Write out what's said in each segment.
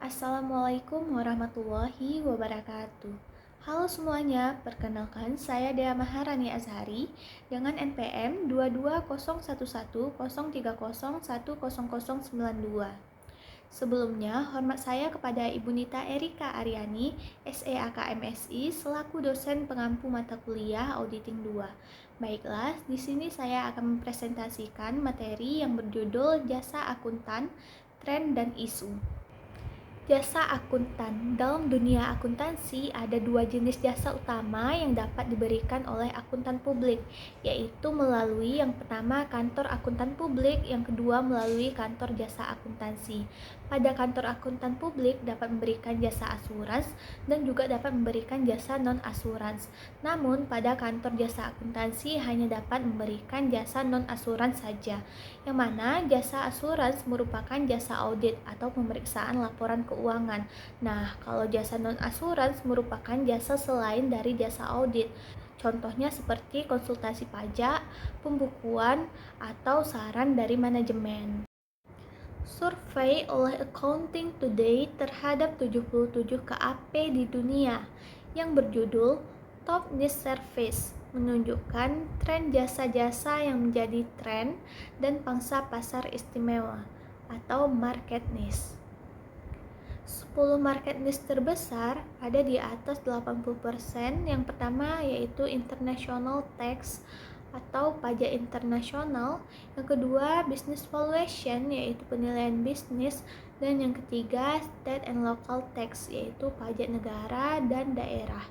Assalamualaikum warahmatullahi wabarakatuh. Halo semuanya, perkenalkan saya Dea Maharani Azhari dengan NPM 2210130100092. Sebelumnya, hormat saya kepada Ibu Nita Erika Aryani, SEAKMSI, selaku dosen pengampu mata kuliah Auditing 2. Baiklah, di sini saya akan mempresentasikan materi yang berjudul Jasa Akuntan, Tren dan Isu. Jasa akuntan. Dalam dunia akuntansi, ada dua jenis jasa utama yang dapat diberikan oleh akuntan publik, yaitu melalui yang pertama kantor akuntan publik, yang kedua melalui kantor jasa akuntansi. Pada kantor akuntan publik dapat memberikan jasa asurans dan juga dapat memberikan jasa non-asurans. Namun, pada kantor jasa akuntansi hanya dapat memberikan jasa non-asurans saja, yang mana jasa asurans merupakan jasa audit atau pemeriksaan laporan keuangan. Nah, kalau jasa non-asurans merupakan jasa selain dari jasa audit. Contohnya seperti konsultasi pajak, pembukuan, atau saran dari manajemen. Survei oleh Accounting Today terhadap 77 KAP di dunia yang berjudul Top Niche Service menunjukkan tren jasa-jasa yang menjadi tren dan pangsa pasar istimewa atau market niche. 10 market niche terbesar ada di atas 80%. Yang pertama yaitu International Tax atau pajak internasional, yang kedua business valuation yaitu penilaian bisnis, dan yang ketiga state and local tax yaitu pajak negara dan daerah.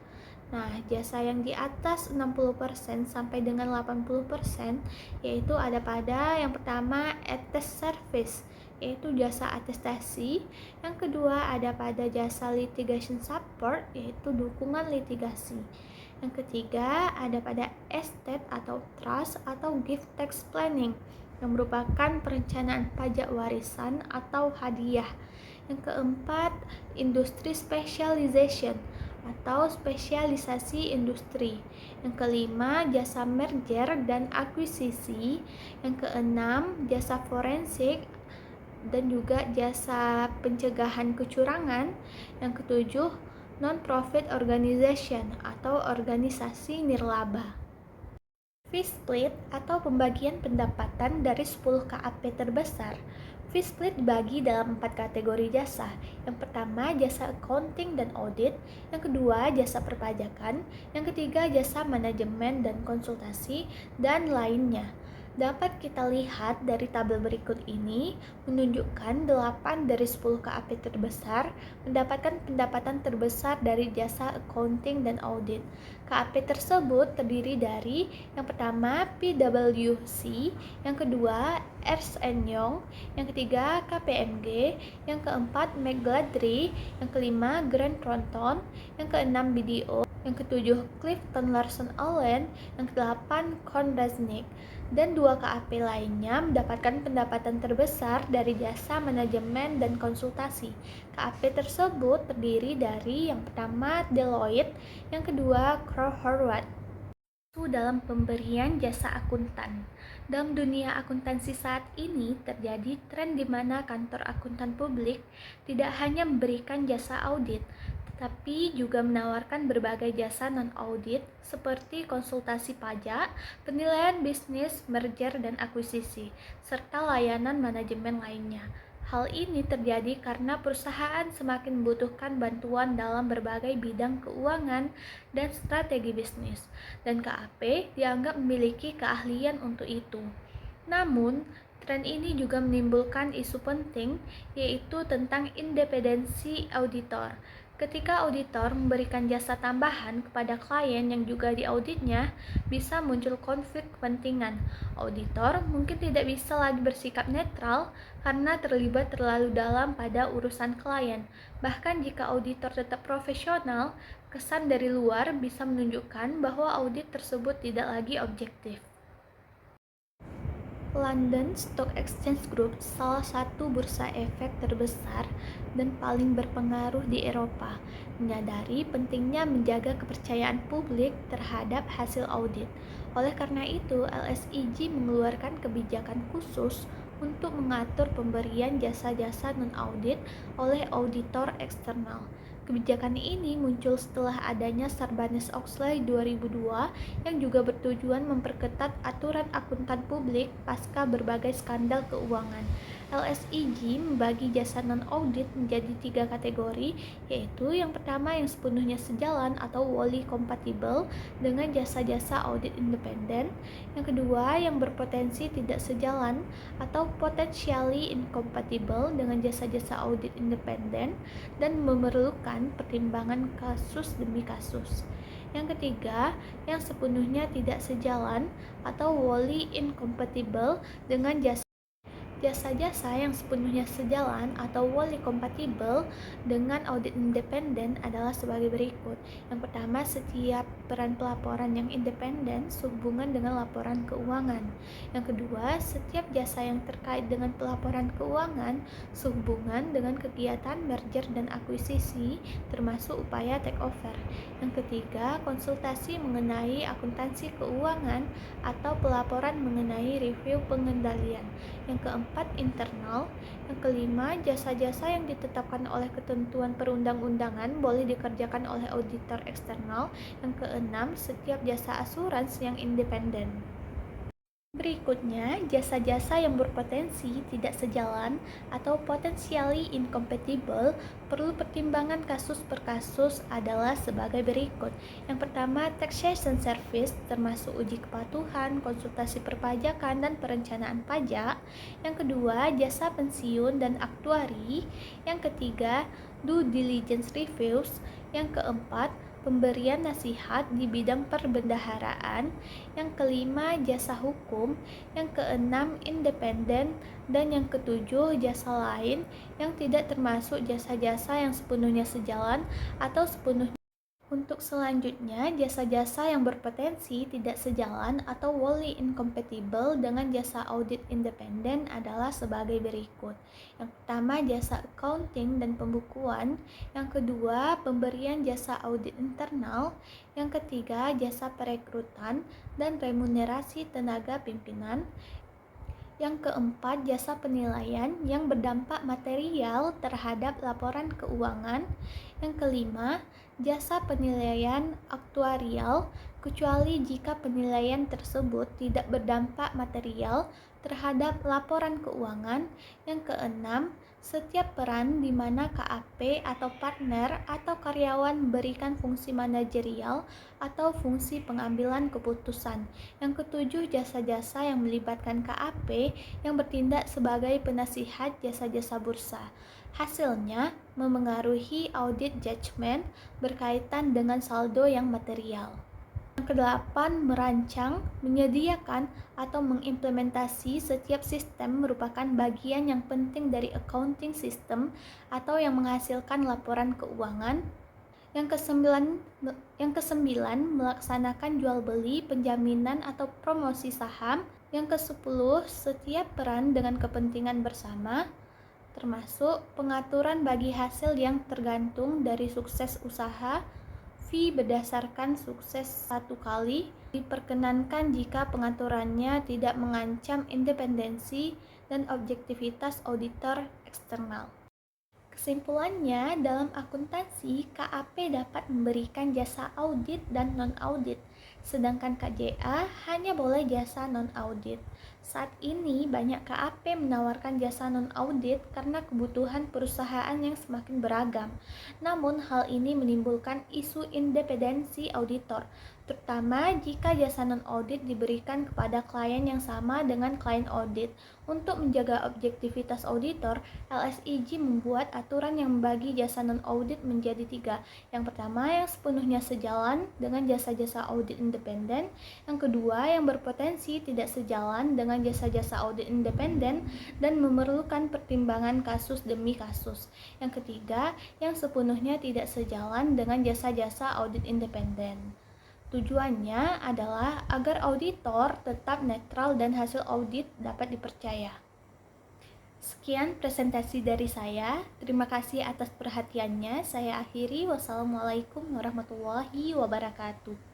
Nah, jasa yang di atas 60% sampai dengan 80% yaitu ada pada yang pertama attest service yaitu jasa atestasi, yang kedua ada pada jasa litigation support yaitu dukungan litigasi. Yang ketiga ada pada estate atau trust atau gift tax planning yang merupakan perencanaan pajak warisan atau hadiah. Yang keempat, industri specialization atau spesialisasi industri. Yang kelima, jasa merger dan akuisisi. Yang keenam, jasa forensik dan juga jasa pencegahan kecurangan. Yang ketujuh, non-profit organization atau organisasi nirlaba. Fee split atau pembagian pendapatan dari 10 KAP terbesar. Fee split dibagi dalam 4 kategori jasa. Yang pertama, jasa accounting dan audit. Yang kedua, jasa perpajakan. Yang ketiga, jasa manajemen dan konsultasi, dan lainnya. Dapat kita lihat dari tabel berikut ini menunjukkan 8 dari 10 KAP terbesar mendapatkan pendapatan terbesar dari jasa accounting dan audit. KAP tersebut terdiri dari yang pertama PwC, yang kedua Ernst & Young, yang ketiga KPMG, yang keempat McGladrey, yang kelima Grant Thornton, yang keenam BDO, yang ketujuh Clifton Larson Allen, yang kedelapan Kondrasnik, dan 2 KAP lainnya mendapatkan pendapatan terbesar dari jasa manajemen dan konsultasi. KAP tersebut terdiri dari yang pertama Deloitte, yang kedua Crowe Horwath. Dalam pemberian jasa akuntan. Dalam dunia akuntansi saat ini terjadi tren di mana kantor akuntan publik tidak hanya memberikan jasa audit, tetapi juga menawarkan berbagai jasa non-audit seperti konsultasi pajak, penilaian bisnis, merger dan akuisisi, serta layanan manajemen lainnya. Hal ini terjadi karena perusahaan semakin membutuhkan bantuan dalam berbagai bidang keuangan dan strategi bisnis, dan KAP dianggap memiliki keahlian untuk itu. Namun, tren ini juga menimbulkan isu penting, yaitu tentang independensi auditor. Ketika auditor memberikan jasa tambahan kepada klien yang juga diauditnya, bisa muncul konflik kepentingan. Auditor mungkin tidak bisa lagi bersikap netral karena terlibat terlalu dalam pada urusan klien. Bahkan jika auditor tetap profesional, kesan dari luar bisa menunjukkan bahwa audit tersebut tidak lagi objektif. London Stock Exchange Group salah satu bursa efek terbesar dan paling berpengaruh di Eropa, menyadari pentingnya menjaga kepercayaan publik terhadap hasil audit. Oleh karena itu, LSEG mengeluarkan kebijakan khusus untuk mengatur pemberian jasa-jasa non-audit oleh auditor eksternal. Kebijakan ini muncul setelah adanya Sarbanes-Oxley 2002 yang juga bertujuan memperketat aturan akuntan publik pasca berbagai skandal keuangan. LSEG membagi jasa non-audit menjadi 3 kategori, yaitu yang pertama yang sepenuhnya sejalan atau wholly compatible dengan jasa-jasa audit independen, yang kedua yang berpotensi tidak sejalan atau potentially incompatible dengan jasa-jasa audit independen dan memerlukan pertimbangan kasus demi kasus. Yang ketiga, yang sepenuhnya tidak sejalan atau wholly incompatible dengan jasa-jasa yang sepenuhnya sejalan atau wholly compatible dengan audit independen adalah sebagai berikut. Yang pertama, setiap peran pelaporan yang independen sehubungan dengan laporan keuangan. Yang kedua, setiap jasa yang terkait dengan pelaporan keuangan sehubungan dengan kegiatan merger dan akuisisi termasuk upaya takeover. Yang ketiga, konsultasi mengenai akuntansi keuangan atau pelaporan mengenai review pengendalian. Yang keempat, internal. Yang kelima, jasa-jasa yang ditetapkan oleh ketentuan perundang-undangan boleh dikerjakan oleh auditor eksternal. Yang keenam, setiap jasa asuransi yang independen. Berikutnya, jasa-jasa yang berpotensi tidak sejalan atau potentially incompatible perlu pertimbangan kasus per kasus adalah sebagai berikut. Yang pertama, taxation service termasuk uji kepatuhan, konsultasi perpajakan, dan perencanaan pajak. Yang kedua, jasa pensiun dan aktuari. Yang ketiga, due diligence reviews. Yang keempat, pemberian nasihat di bidang perbendaharaan. Yang kelima, jasa hukum. Yang keenam, independen. Dan yang ketujuh, jasa lain yang tidak termasuk jasa-jasa yang sepenuhnya sejalan atau sepenuhnya. Untuk selanjutnya, jasa-jasa yang berpotensi tidak sejalan atau wholly incompatible dengan jasa audit independen adalah sebagai berikut. Yang pertama, jasa accounting dan pembukuan. Yang kedua, pemberian jasa audit internal. Yang ketiga, jasa perekrutan dan remunerasi tenaga pimpinan. Yang keempat, jasa penilaian yang berdampak material terhadap laporan keuangan. Yang kelima, jasa penilaian aktuarial, kecuali jika penilaian tersebut tidak berdampak material terhadap laporan keuangan. Yang keenam, setiap peran di mana KAP atau partner atau karyawan memberikan fungsi manajerial atau fungsi pengambilan keputusan. Yang ketujuh, jasa-jasa yang melibatkan KAP yang bertindak sebagai penasihat jasa-jasa bursa. Hasilnya memengaruhi audit judgment berkaitan dengan saldo yang material. Yang kedelapan, merancang, menyediakan, atau mengimplementasi setiap sistem merupakan bagian yang penting dari accounting system atau yang menghasilkan laporan keuangan. Yang kesembilan, melaksanakan jual beli, penjaminan, atau promosi saham. Yang kesepuluh, setiap peran dengan kepentingan bersama, termasuk pengaturan bagi hasil yang tergantung dari sukses usaha. Fee berdasarkan sukses satu kali diperkenankan jika pengaturannya tidak mengancam independensi dan objektivitas auditor eksternal. Kesimpulannya, dalam akuntansi, KAP dapat memberikan jasa audit dan non-audit, sedangkan KJA hanya boleh jasa non-audit. Saat ini, banyak KAP menawarkan jasa non-audit karena kebutuhan perusahaan yang semakin beragam. Namun, hal ini menimbulkan isu independensi auditor, terutama jika jasa non-audit diberikan kepada klien yang sama dengan klien audit. Untuk menjaga objektivitas auditor, LSEG membuat aturan yang membagi jasa non-audit menjadi 3. Yang pertama, yang sepenuhnya sejalan dengan jasa-jasa audit independen. Yang kedua, yang berpotensi tidak sejalan dengan jasa-jasa audit independen dan memerlukan pertimbangan kasus demi kasus. Yang ketiga, yang sepenuhnya tidak sejalan dengan jasa-jasa audit independen. Tujuannya adalah agar auditor tetap netral dan hasil audit dapat dipercaya. Sekian presentasi dari saya. Terima kasih atas perhatiannya. Saya akhiri. Wassalamualaikum warahmatullahi wabarakatuh.